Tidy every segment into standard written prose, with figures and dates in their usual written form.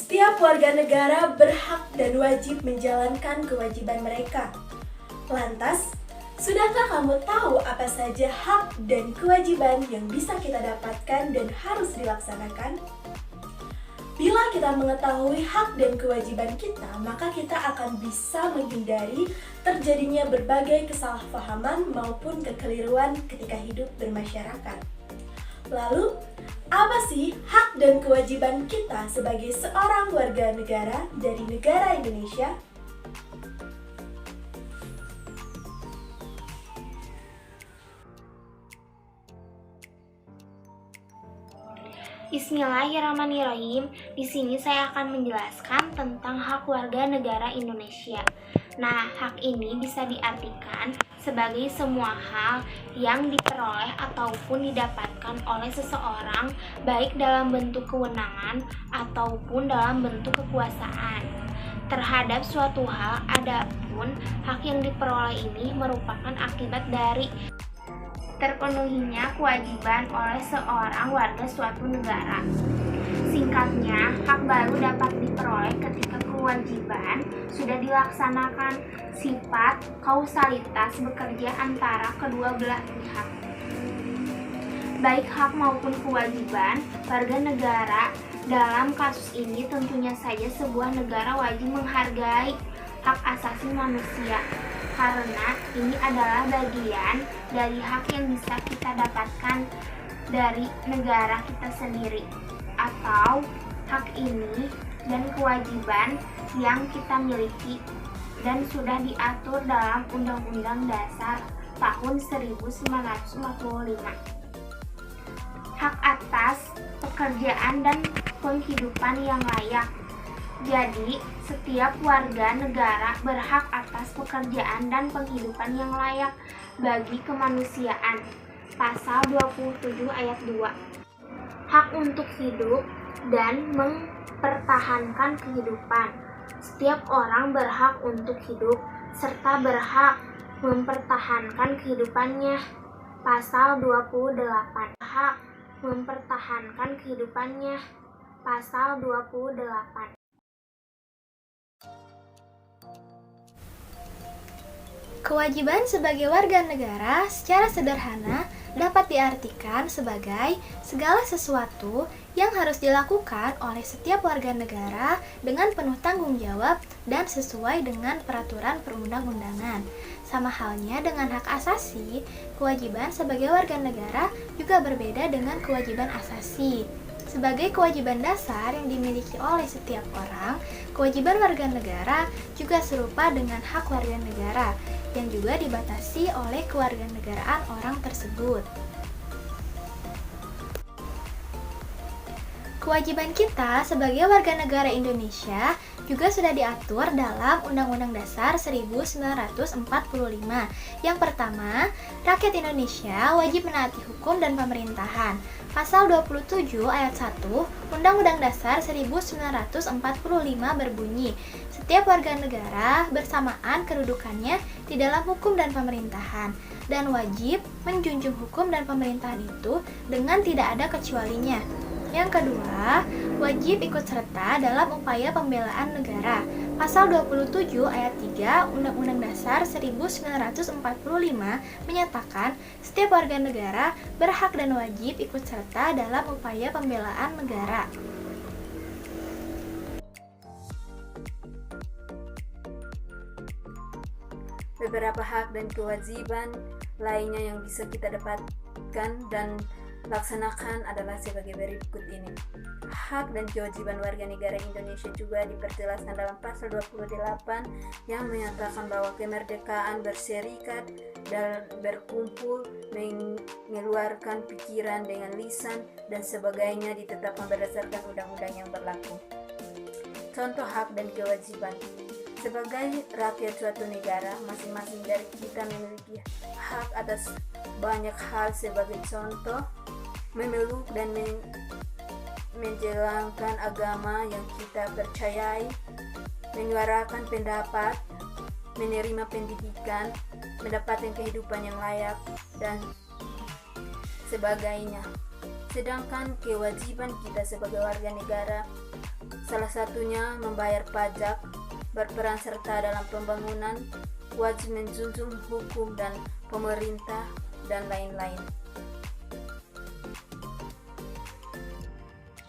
Setiap warga negara berhak dan wajib menjalankan kewajiban mereka. Lantas, sudahkah kamu tahu apa saja hak dan kewajiban yang bisa kita dapatkan dan harus dilaksanakan? Bila kita mengetahui hak dan kewajiban kita, maka kita akan bisa menghindari terjadinya berbagai kesalahpahaman maupun kekeliruan ketika hidup bermasyarakat. Lalu, apa sih hak dan kewajiban kita sebagai seorang warga negara dari negara Indonesia? Bismillahirrahmanirrahim. Di sini saya akan menjelaskan tentang hak warga negara Indonesia. Nah, hak ini bisa diartikan sebagai semua hal yang diperoleh ataupun didapatkan oleh seseorang, baik dalam bentuk kewenangan ataupun dalam bentuk kekuasaan terhadap suatu hal. Adapun hak yang diperoleh ini merupakan akibat dari terpenuhinya kewajiban oleh seorang warga suatu negara. Singkatnya, hak baru dapat diperoleh ketika kewajiban sudah dilaksanakan. Sifat kausalitas bekerja antara kedua belah pihak. Baik hak maupun kewajiban warga negara dalam kasus ini tentunya saja sebuah negara wajib menghargai hak asasi manusia, karena ini adalah bagian dari hak yang bisa kita dapatkan dari negara kita sendiri, atau hak ini dan kewajiban yang kita miliki dan sudah diatur dalam Undang-Undang Dasar tahun 1945. Hak atas pekerjaan dan penghidupan yang layak. Jadi, setiap warga negara berhak atas pekerjaan dan penghidupan yang layak bagi kemanusiaan. Pasal 27 ayat 2. Hak untuk hidup dan mempertahankan kehidupan. Setiap orang berhak untuk hidup serta berhak mempertahankan kehidupannya. Pasal 28. Hak mempertahankan kehidupannya. Pasal 28. Kewajiban sebagai warga negara secara sederhana dapat diartikan sebagai segala sesuatu yang harus dilakukan oleh setiap warga negara dengan penuh tanggung jawab dan sesuai dengan peraturan perundang-undangan. Sama halnya dengan hak asasi, kewajiban sebagai warga negara juga berbeda dengan kewajiban asasi. Sebagai kewajiban dasar yang dimiliki oleh setiap orang, kewajiban warga negara juga serupa dengan hak warga negara yang juga dibatasi oleh kewarganegaraan orang tersebut. Kewajiban kita sebagai warga negara Indonesia juga sudah diatur dalam Undang-Undang Dasar 1945. Yang pertama, rakyat Indonesia wajib menaati hukum dan pemerintahan. Pasal 27 ayat 1 Undang-Undang Dasar 1945 berbunyi, setiap warga negara bersamaan kedudukannya di dalam hukum dan pemerintahan dan wajib menjunjung hukum dan pemerintahan itu dengan tidak ada kecualinya. Yang kedua, wajib ikut serta dalam upaya pembelaan negara. Pasal 27 ayat 3 Undang-Undang Dasar 1945 menyatakan setiap warga negara berhak dan wajib ikut serta dalam upaya pembelaan negara. Beberapa hak dan kewajiban lainnya yang bisa kita dapatkan dan laksanakan adalah sebagai berikut ini. Hak dan kewajiban warga negara Indonesia juga diperjelaskan dalam pasal 28 yang menyatakan bahwa kemerdekaan berserikat dan berkumpul, mengeluarkan pikiran dengan lisan dan sebagainya ditetapkan berdasarkan undang-undang yang berlaku. Contoh hak dan kewajiban. Sebagai rakyat suatu negara, masing-masing dari kita memiliki hak atas banyak hal. Sebagai contoh, memeluk dan menjalankan agama yang kita percayai, menyuarakan pendapat, menerima pendidikan, mendapatkan kehidupan yang layak, dan sebagainya. Sedangkan kewajiban kita sebagai warga negara, salah satunya membayar pajak, berperan serta dalam pembangunan, wajib menjunjung hukum dan pemerintah, dan lain-lain.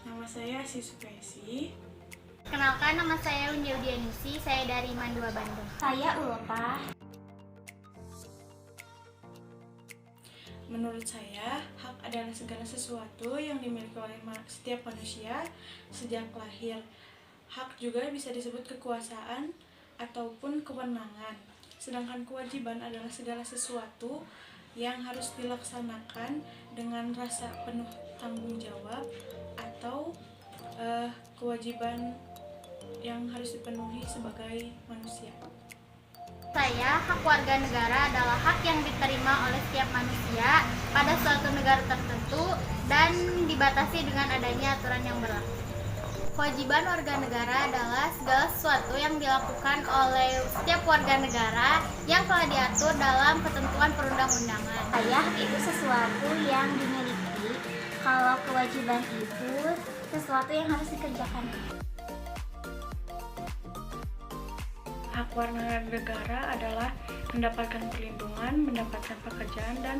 Nama saya Sisukaisi. Kenalkan, nama saya Windy Udianisi, saya dari Mandua Bandung. Saya Ulfa. Menurut saya, hak adalah segala sesuatu yang dimiliki oleh setiap manusia sejak lahir. Hak juga bisa disebut kekuasaan ataupun kewenangan. Sedangkan kewajiban adalah segala sesuatu yang harus dilaksanakan dengan rasa penuh tanggung jawab atau kewajiban yang harus dipenuhi sebagai manusia. Hak warga negara adalah hak yang diterima oleh setiap manusia pada suatu negara tertentu dan dibatasi dengan adanya aturan yang berlaku. Kewajiban warga negara adalah segala sesuatu yang dilakukan oleh setiap warga negara yang telah diatur dalam ketentuan perundang-undangan. Hak itu sesuatu yang dimiliki, kalau kewajiban itu sesuatu yang harus dikerjakan. Hak warga negara adalah mendapatkan perlindungan, mendapatkan pekerjaan, dan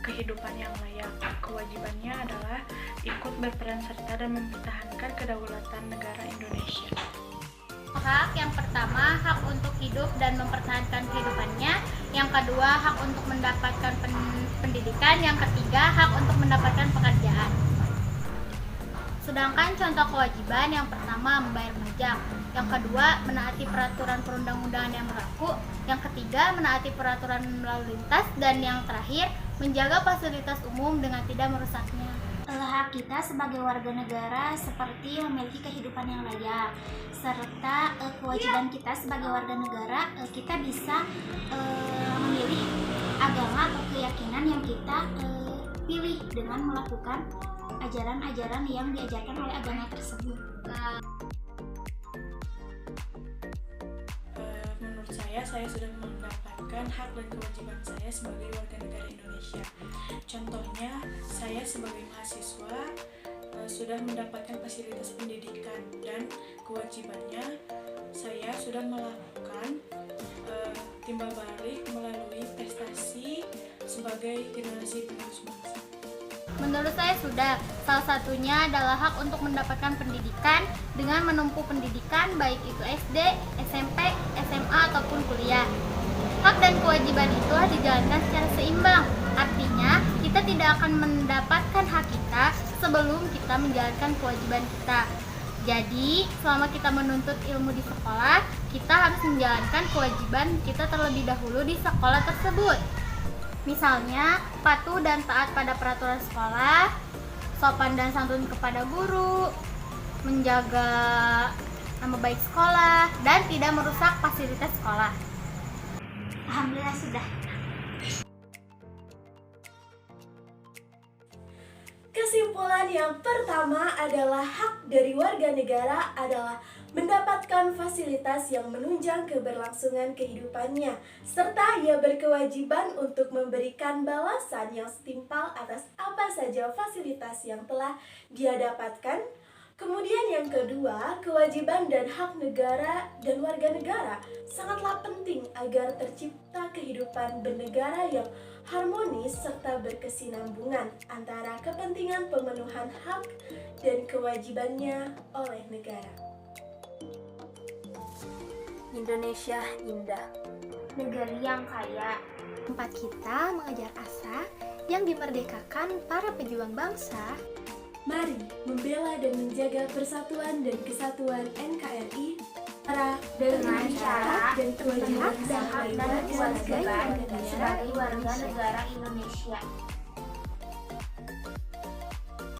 kehidupan yang layak. Kewajibannya adalah ikut berperan serta dan mempertahankan kedaulatan negara Indonesia. Hak yang pertama, hak untuk hidup dan mempertahankan kehidupannya. Yang kedua, hak untuk mendapatkan pendidikan. Yang ketiga, hak untuk mendapatkan pekerjaan. Sedangkan contoh kewajiban, yang pertama membayar pajak, yang kedua menaati peraturan perundang-undangan yang berlaku, yang ketiga menaati peraturan lalu lintas, dan yang terakhir menjaga fasilitas umum dengan tidak merusaknya. Hak kita sebagai warga negara seperti memiliki kehidupan yang layak, serta kewajiban kita sebagai warga negara, kita bisa memilih agama atau keyakinan yang kita pilih dengan melakukan ajaran-ajaran yang diajarkan oleh agama tersebut. Menurut saya sudah mendapatkan hak dan kewajiban saya sebagai warga negara Indonesia. Contohnya, saya sebagai mahasiswa sudah mendapatkan fasilitas pendidikan, dan kewajibannya saya sudah melakukan timbal balik melalui prestasi sebagai generasi penerus bangsa. Menurut saya sudah, salah satunya adalah hak untuk mendapatkan pendidikan dengan menempuh pendidikan baik itu SD, SMP, SMA ataupun kuliah. Hak dan kewajiban itu harus dijalankan secara seimbang. Artinya, kita tidak akan mendapatkan hak kita sebelum kita menjalankan kewajiban kita. Jadi, selama kita menuntut ilmu di sekolah, kita harus menjalankan kewajiban kita terlebih dahulu di sekolah tersebut. Misalnya, patuh dan taat pada peraturan sekolah, sopan dan santun kepada guru, menjaga nama baik sekolah, dan tidak merusak fasilitas sekolah. Alhamdulillah sudah. Kesimpulan yang pertama adalah hak dari warga negara adalah mendapatkan fasilitas yang menunjang keberlangsungan kehidupannya, serta ia berkewajiban untuk memberikan balasan yang setimpal atas apa saja fasilitas yang telah dia dapatkan. Kemudian yang kedua, kewajiban dan hak negara dan warga negara sangatlah penting agar tercipta kehidupan bernegara yang harmonis serta berkesinambungan antara kepentingan pemenuhan hak dan kewajibannya oleh negara. Indonesia indah, Negeri yang kaya. Tempat kita mengejar asa yang dimerdekakan para pejuang bangsa. Mari membela dan menjaga persatuan dan kesatuan NKRI dengan cara dan kewajiban hak dan kewajiban sebagai warga negara Indonesia.